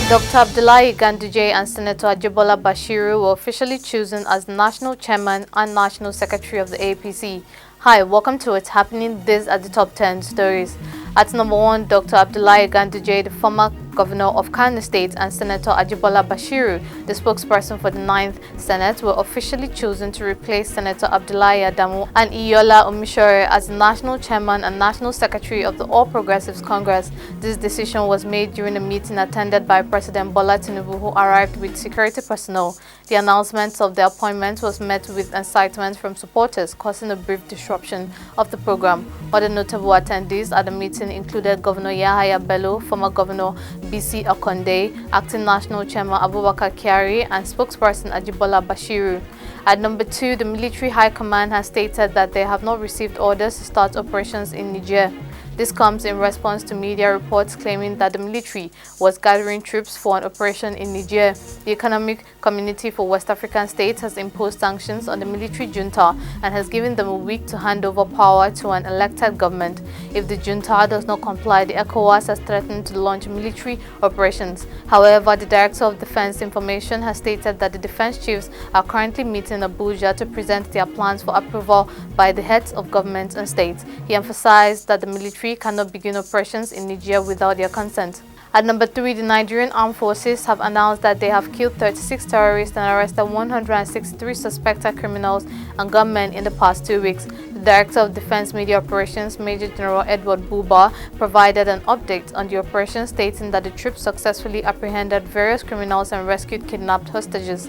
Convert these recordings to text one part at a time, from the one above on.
Dr. Abdullahi Ganduje and Senator Ajibola Basiru were officially chosen as National Chairman and National Secretary of the APC. Hi, welcome to What's Happening. These are the top 10 stories. At number 1, Dr. Abdullahi Ganduje, the former Governor of Kano State, and Senator Ajibola Basiru, the spokesperson for the 9th Senate, were officially chosen to replace Senator Abdullahi Adamu and Iyola Omishore as the National Chairman and National Secretary of the All Progressives Congress. This decision was made during a meeting attended by President Bola Tinubu, who arrived with security personnel. The announcement of the appointment was met with incitement from supporters, causing a brief disruption of the program. Other notable attendees at the meeting included Governor Yahaya Bello, former Governor BC Akonde, Acting National Chairman Abubakar Kyari, and spokesperson Ajibola Basiru. At number 2, the Military High Command has stated that they have not received orders to start operations in Niger. This comes in response to media reports claiming that the military was gathering troops for an operation in Niger. The Economic Community for West African States has imposed sanctions on the military junta and has given them a week to hand over power to an elected government. If the junta does not comply, the ECOWAS has threatened to launch military operations. However, the Director of Defense Information has stated that the defense chiefs are currently meeting in Abuja to present their plans for approval by the heads of governments and states. He emphasized that the military cannot begin operations in Niger without their consent. At number 3, the Nigerian Armed Forces have announced that they have killed 36 terrorists and arrested 163 suspected criminals and gunmen in the past 2 weeks. The Director of Defense Media Operations, Major General Edward Buba, provided an update on the operation, stating that the troops successfully apprehended various criminals and rescued kidnapped hostages.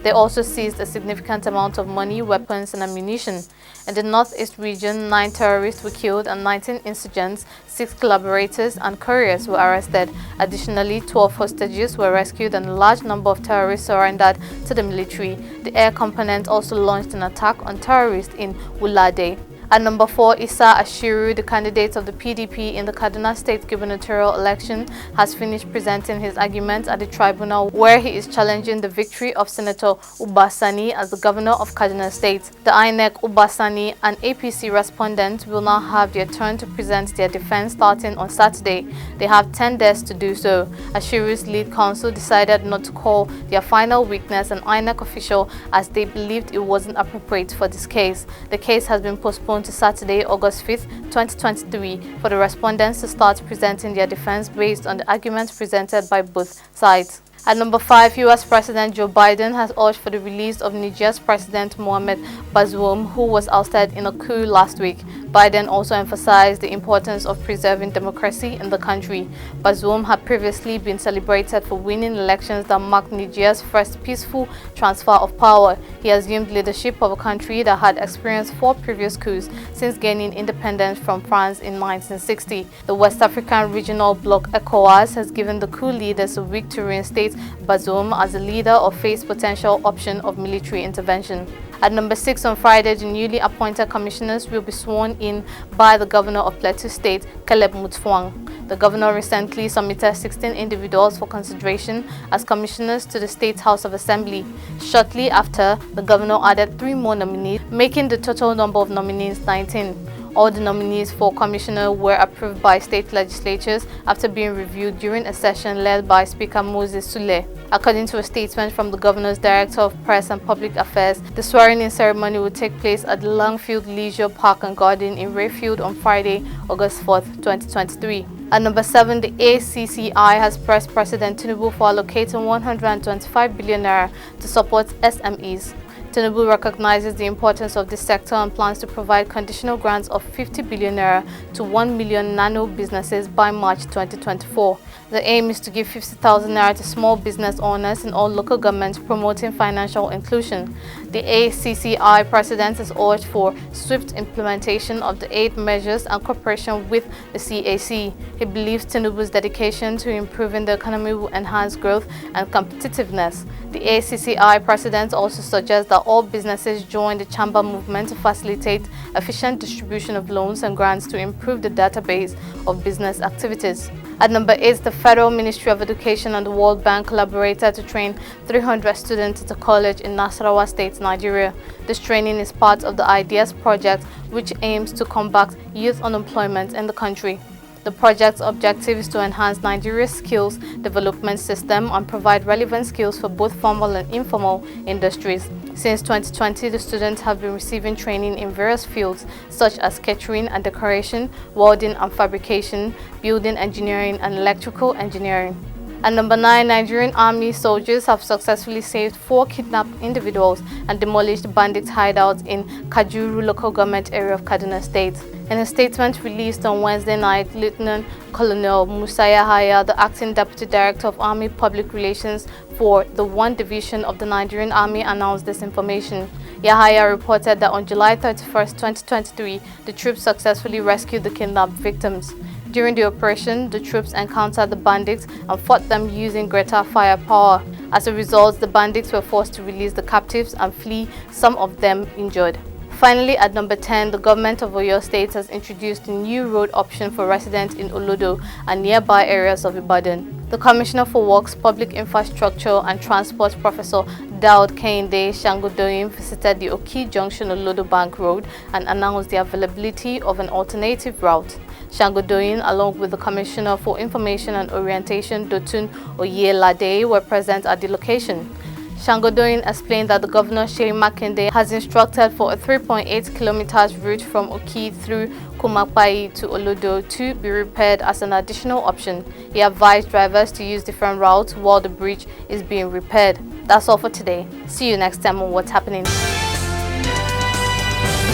They also seized a significant amount of money, weapons, and ammunition. In the northeast region, 9 terrorists were killed and 19 insurgents, 6 collaborators, and couriers were arrested. Additionally, 12 hostages were rescued and a large number of terrorists surrendered to the military. The air component also launched an attack on terrorists in Wulade. At number 4, Issa Ashiru, the candidate of the PDP in the Kaduna State gubernatorial election, has finished presenting his arguments at the tribunal, where he is challenging the victory of Senator Ubasani as the governor of Kaduna State. The NEC, Ubasani, and APC respondents will now have their turn to present their defense starting on Saturday. They have 10 days to do so. Ashiru's lead counsel decided not to call their final witness an INEC official as they believed it wasn't appropriate for this case. The case has been postponed to Saturday, August 5th, 2023, for the respondents to start presenting their defense based on the arguments presented by both sides. At number 5, U.S. President Joe Biden has urged for the release of Niger's President Mohamed Bazoum, who was ousted in a coup last week. Biden also emphasized the importance of preserving democracy in the country. Bazoum had previously been celebrated for winning elections that marked Niger's first peaceful transfer of power. He assumed leadership of a country that had experienced 4 previous coups since gaining independence from France in 1960. The West African Regional Bloc ECOWAS has given the coup leaders a week to reinstate Bazoum as a leader or face potential option of military intervention. At number 6, on Friday, the newly appointed commissioners will be sworn in by the governor of Plateau State, Caleb Mutfwang. The governor recently submitted 16 individuals for consideration as commissioners to the State House of Assembly. Shortly after, the governor added 3 more nominees, making the total number of nominees 19. All the nominees for commissioner were approved by state legislatures after being reviewed during a session led by Speaker Moses Sule. According to a statement from the Governor's Director of Press and Public Affairs, the swearing-in ceremony will take place at the Longfield Leisure Park and Garden in Rayfield on Friday, August 4th, 2023. At number 7, the ACCI has pressed President Tinubu for allocating 125 billion naira to support SMEs. Tinubu recognizes the importance of this sector and plans to provide conditional grants of 50 billion naira to 1 million nano businesses by March 2024. The aim is to give 50,000 naira to small business owners in all local governments, promoting financial inclusion. The ACCI president has urged for swift implementation of the 8 measures and cooperation with the CAC. He believes Tinubu's dedication to improving the economy will enhance growth and competitiveness. The ACCI president also suggests that all businesses join the chamber movement to facilitate efficient distribution of loans and grants to improve the database of business activities. At number 8, the Federal Ministry of Education and the World Bank collaborated to train 300 students at a college in Nasarawa State, Nigeria. This training is part of the IDEAS project, which aims to combat youth unemployment in the country. The project's objective is to enhance Nigeria's skills development system and provide relevant skills for both formal and informal industries. Since 2020, the students have been receiving training in various fields such as catering and decoration, welding and fabrication, building engineering, and electrical engineering. At number 9, Nigerian Army soldiers have successfully saved 4 kidnapped individuals and demolished bandits' hideouts in Kajuru local government area of Kaduna State. In a statement released on Wednesday night, Lieutenant Colonel Musa Yahaya, the acting Deputy Director of Army Public Relations for the 1 Division of the Nigerian Army, announced this information. Yahaya reported that on July 31, 2023, the troops successfully rescued the kidnapped victims. During the operation, the troops encountered the bandits and fought them using greater firepower. As a result, the bandits were forced to release the captives and flee, some of them injured. Finally, at number 10, the government of Oyo State has introduced a new road option for residents in Olodo and nearby areas of Ibadan. The Commissioner for Works, Public Infrastructure and Transport, Professor Daud Kehinde Shangodoyin, visited the Oki Junction Olodo Bank Road and announced the availability of an alternative route. Shangodoyin, along with the Commissioner for Information and Orientation, Dotun Oyelade, were present at the location. Shangodoyin explained that the Governor Sheyi Makinde has instructed for a 3.8 kilometers route from Oki through Kumakpai to Olodo to be repaired as an additional option. He advised drivers to use different routes while the bridge is being repaired. That's all for today. See you next time on What's Happening.